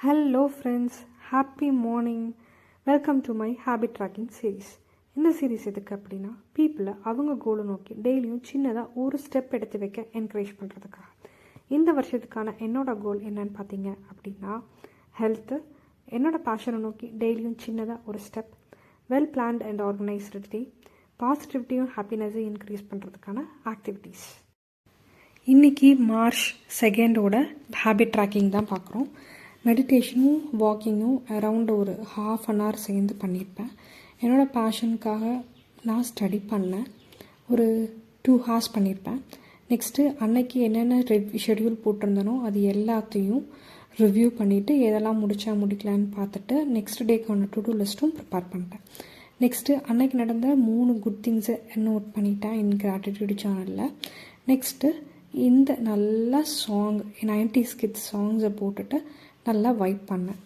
Hello friends, happy morning. Welcome to my habit tracking series. இந்த series எதுக்கு அப்படின்னா, பீப்புளை அவங்க கோலை நோக்கி டெய்லியும் சின்னதாக ஒரு ஸ்டெப் எடுத்து வைக்க என்கரேஜ் பண்ணுறதுக்காக. இந்த வருஷத்துக்கான என்னோடய கோல் என்னன்னு பார்த்தீங்க அப்படின்னா, ஹெல்த்து. என்னோடய பேஷனை நோக்கி டெய்லியும் சின்னதாக ஒரு step, well planned and organised day, பாசிட்டிவிட்டியும் ஹாப்பினஸையும் இன்க்ரீஸ் பண்ணுறதுக்கான ஆக்டிவிட்டீஸ். இன்றைக்கி மார்ச் 2 ஹேபிட் ட்ராக்கிங் தான் பார்க்குறோம். மெடிடேஷனும் வாக்கிங்கும் அரவுண்ட் ஒரு ½ an hour சேர்ந்து பண்ணியிருப்பேன். என்னோடய பேஷனுக்காக நான் ஸ்டடி பண்ணேன். ஒரு 2 hours பண்ணியிருப்பேன். நெக்ஸ்ட்டு அன்னைக்கு என்னென்ன ஷெட்யூல் போட்டிருந்தனோ அது எல்லாத்தையும் ரிவ்யூ பண்ணிவிட்டு எதெல்லாம் முடிக்கலான்னு பார்த்துட்டு நெக்ஸ்ட் டேக்கான டு டூ லிஸ்ட்டும் ப்ரிப்பேர் பண்ணிட்டேன். நெக்ஸ்ட்டு அன்னைக்கு நடந்த 3 குட் திங்ஸை நோட் பண்ணிட்டேன் என் கிராட்டிடியூட் சேனலில். நெக்ஸ்ட்டு இந்த நல்ல சாங் 90s கிட்ஸ் சாங்ஸை போட்டுட்டு நல்லா வைப் பண்ணேன்.